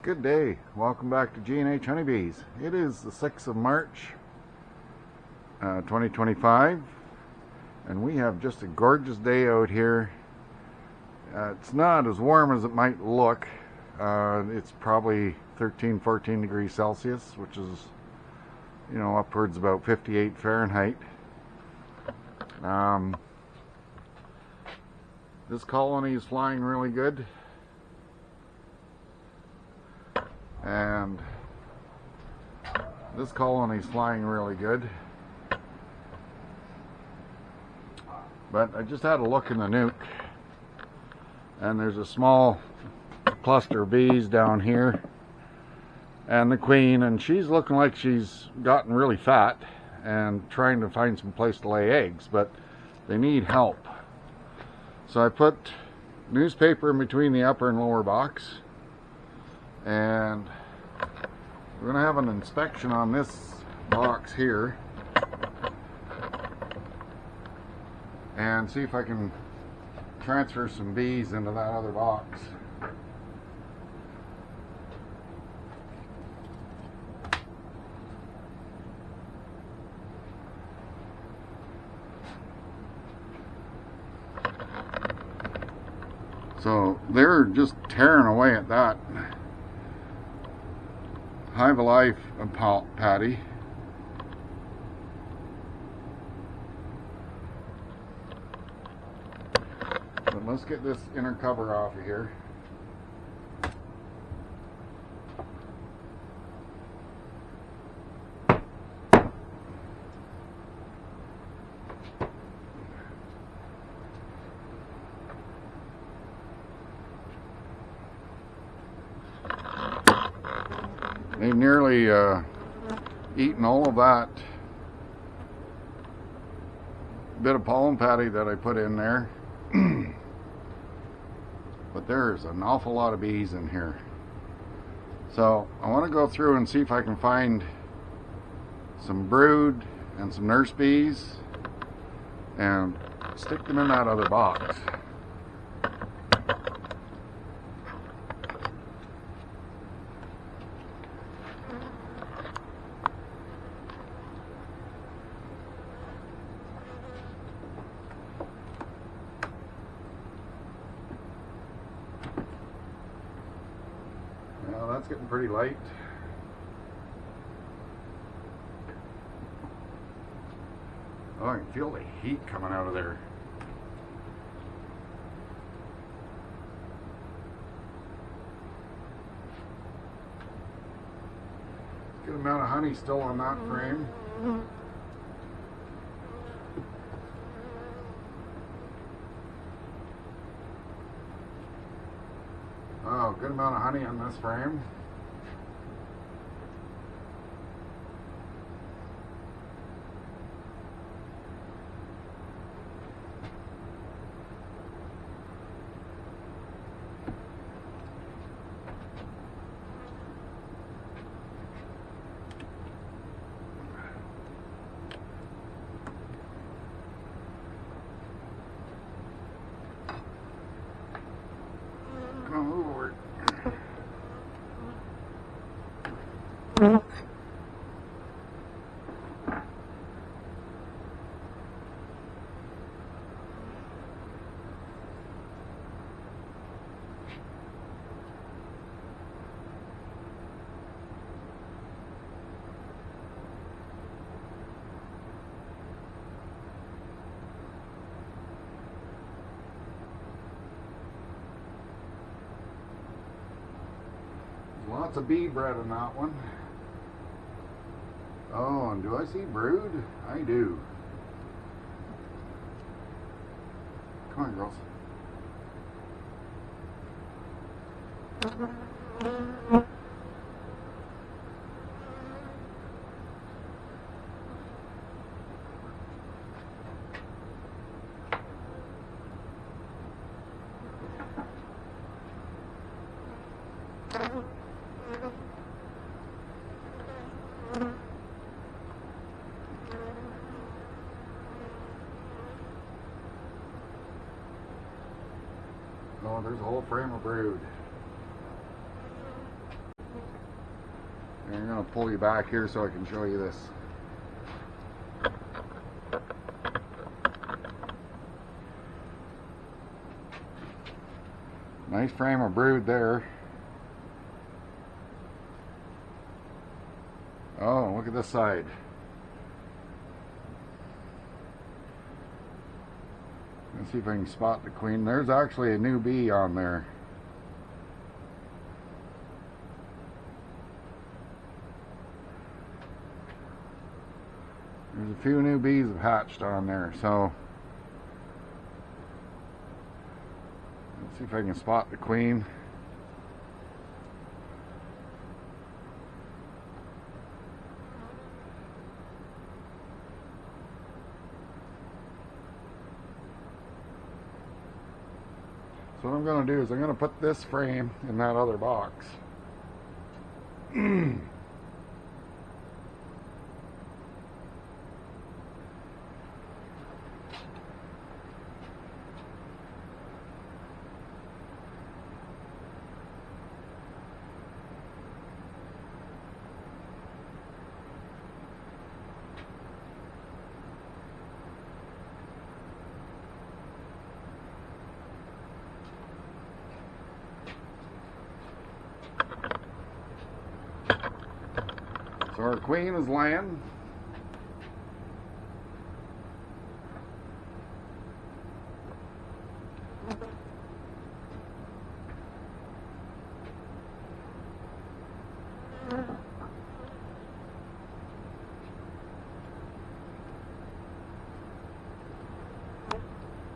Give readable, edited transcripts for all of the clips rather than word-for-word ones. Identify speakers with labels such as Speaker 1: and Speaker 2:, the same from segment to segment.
Speaker 1: Good day. Welcome back to G&H Honey Bees. It is the 6th of March, 2025, and we have just a gorgeous day out here. It's not as warm as it might look. It's probably 13-14 degrees Celsius, which is, upwards about 58 Fahrenheit. This colony is flying really good. And this colony is flying really good. But I just had a look in the nuke, and there's a small cluster of bees down here, and the queen, and she's looking like she's gotten really fat and trying to find some place to lay eggs, but they need help. So I put newspaper in between the upper and lower box, and we're going to have an inspection on this box here and see if I can transfer some bees into that other box. So they're just tearing away at that Hive Alive patty. But let's get this inner cover off of here. They've nearly eaten all of that bit of pollen patty that I put in there. But there's an awful lot of bees in here. So I want to go through and see if I can find some brood and some nurse bees and stick them in that other box. Now that's getting pretty light. Oh, I can feel the heat coming out of there. Good amount of honey still on that frame. Oh, good amount of honey on this frame. Lots of bee bread in that one. Oh, and do I see brood? I do. Come on, girls. Oh, there's a whole frame of brood. And I'm going to pull you back here so I can show you this. Nice frame of brood there. Oh, look at this side. Let's see if I can spot the queen. There's actually a new bee on there. There's a few new bees have hatched on there, so let's see if I can spot the queen. So what I'm going to do is I'm going to put this frame in that other box. So our queen is laying.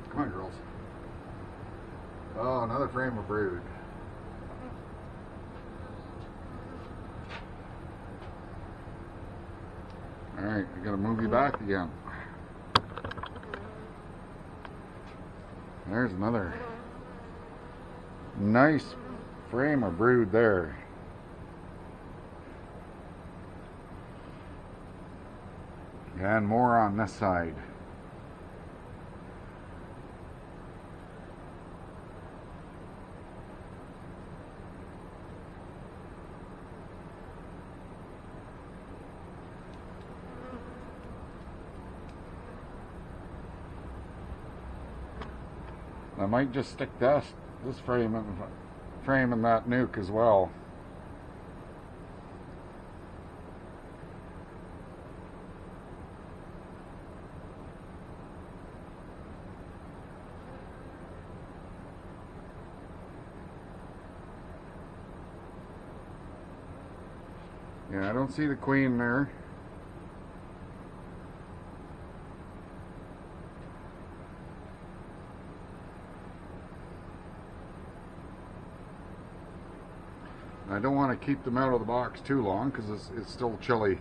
Speaker 1: Come on, girls. Oh, another frame of brood. Alright, I gotta move you back again. There's another nice frame of brood there. And more on this side. I might just stick this frame in that nuke as well. Yeah, I don't see the queen there. I don't want to keep them out of the box too long because it's still chilly.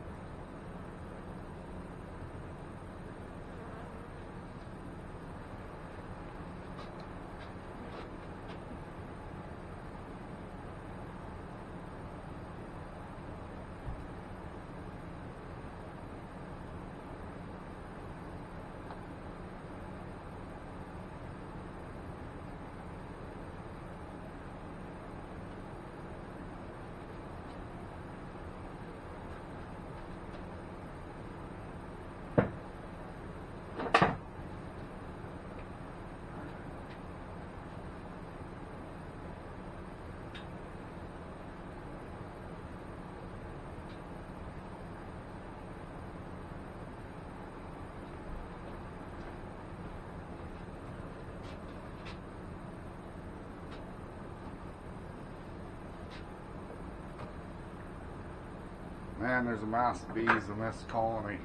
Speaker 1: Man, there's a mass of bees in this colony.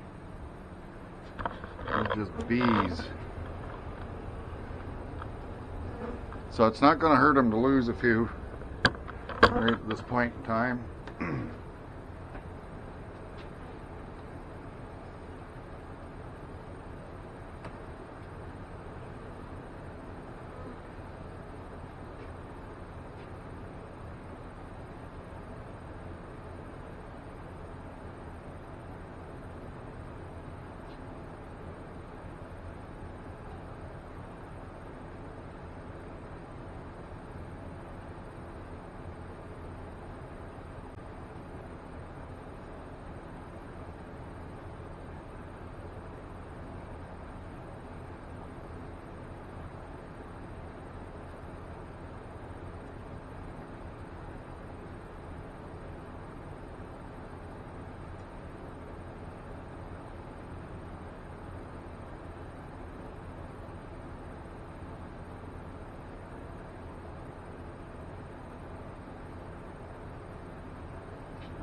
Speaker 1: They're just bees. So it's not going to hurt them to lose a few right at this point in time.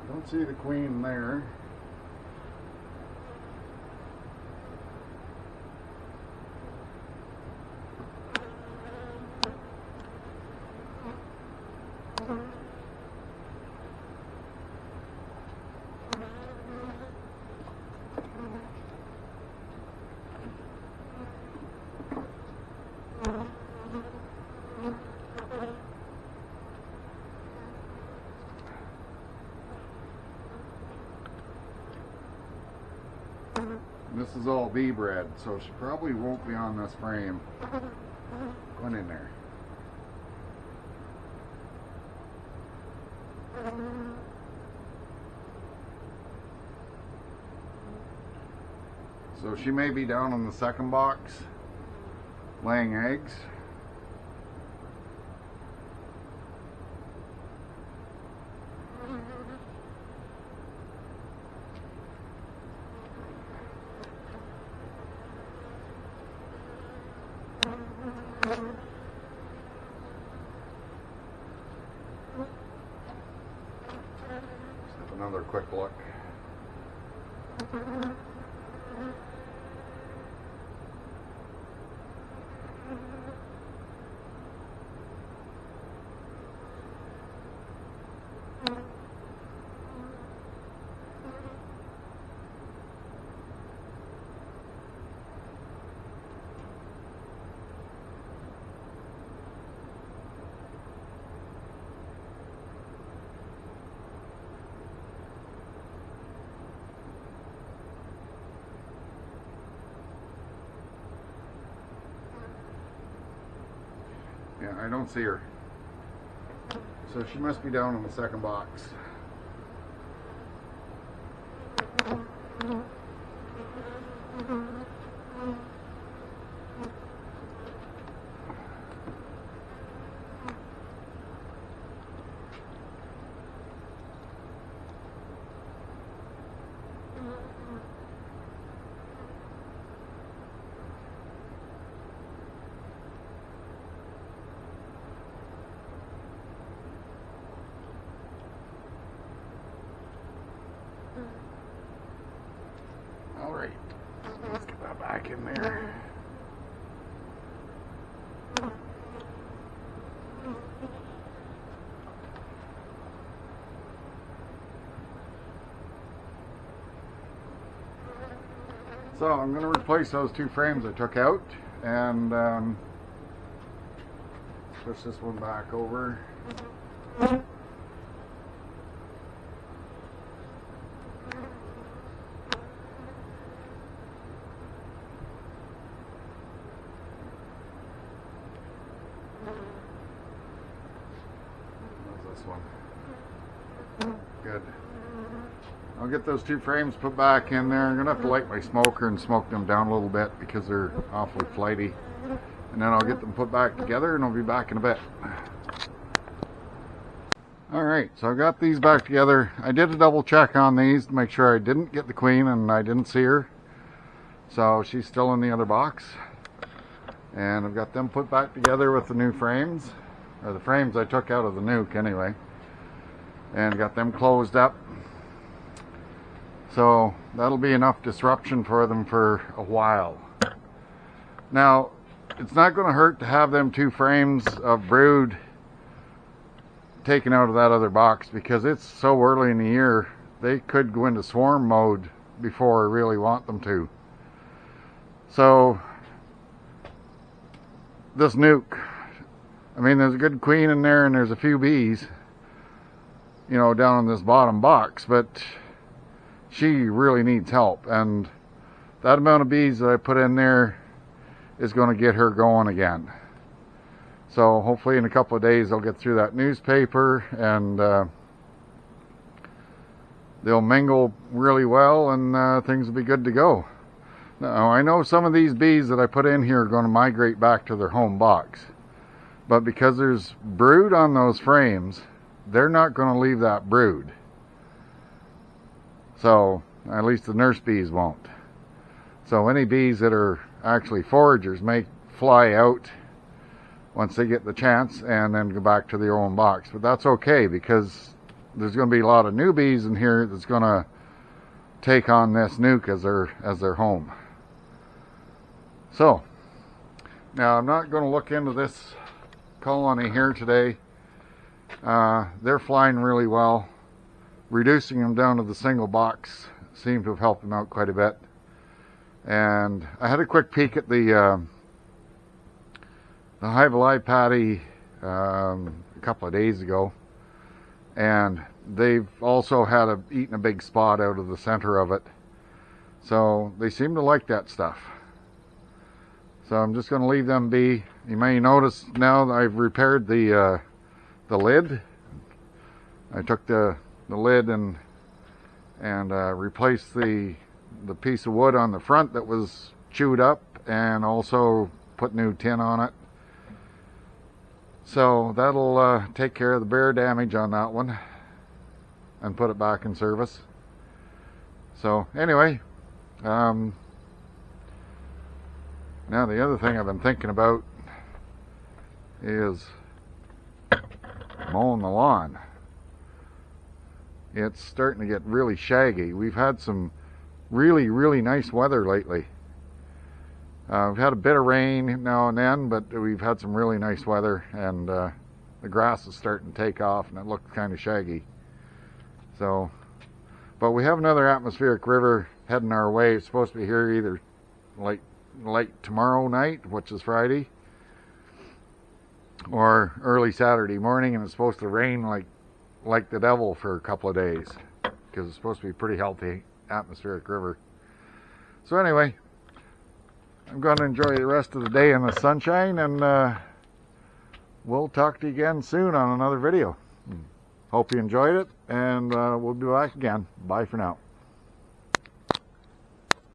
Speaker 1: Don't see the queen there. This is all bee bred, so she probably won't be on this frame. Going in there. So she may be down in the second box, laying eggs. Just have another quick look. Yeah, I don't see her. So she must be down in the second box. Alright, let's get that back in there. So I'm going to replace those two frames I took out and push this one back over. How's this one? Good. I'll get those two frames put back in there. I'm going to have to light my smoker and smoke them down a little bit because they're awfully flighty. And then I'll get them put back together and I'll be back in a bit. Alright, so I got these back together. I did a double check on these to make sure I didn't get the queen and I didn't see her. So she's still in the other box. And I've got them put back together with the new frames. Or the frames I took out of the nuke anyway. And got them closed up. So that'll be enough disruption for them for a while. Now, it's not going to hurt to have them two frames of brood taken out of that other box because it's so early in the year they could go into swarm mode before I really want them to. So this nuke, I mean, there's a good queen in there and there's a few bees, you know, down in this bottom box, but she really needs help, and that amount of bees that I put in there is going to get her going again. So hopefully in a couple of days I'll get through that newspaper and they'll mingle really well and things will be good to go. Now I know some of these bees that I put in here are going to migrate back to their home box, but because there's brood on those frames, they're not going to leave that brood. So at least the nurse bees won't. So any bees that are actually foragers may fly out once they get the chance and then go back to their own box. But that's okay because there's going to be a lot of new bees in here that's going to take on this nuke as their home. So now I'm not going to look into this colony here today. They're flying really well. Reducing them down to the single box seemed to have helped them out quite a bit. And I had a quick peek at the Hive Alive patty a couple of days ago, and they've also had eaten a big spot out of the center of it. So they seem to like that stuff. So I'm just going to leave them be. You may notice now that I've repaired the lid. I took the lid and replaced the piece of wood on the front that was chewed up, and also put new tin on it. So that'll take care of the bare damage on that one and put it back in service. So anyway, now the other thing I've been thinking about is mowing the lawn. It's starting to get really shaggy. We've had some really nice weather lately. We've had a bit of rain now and then, but we've had some really nice weather, and the grass is starting to take off and it looks kind of shaggy. So, but we have another atmospheric river heading our way. It's supposed to be here either late tomorrow night, which is Friday, or early Saturday morning, and it's supposed to rain like the devil for a couple of days, because it's supposed to be a pretty healthy atmospheric river. So anyway, I'm going to enjoy the rest of the day in the sunshine, and we'll talk to you again soon on another video. Hope you enjoyed it, and we'll be back again. Bye for now.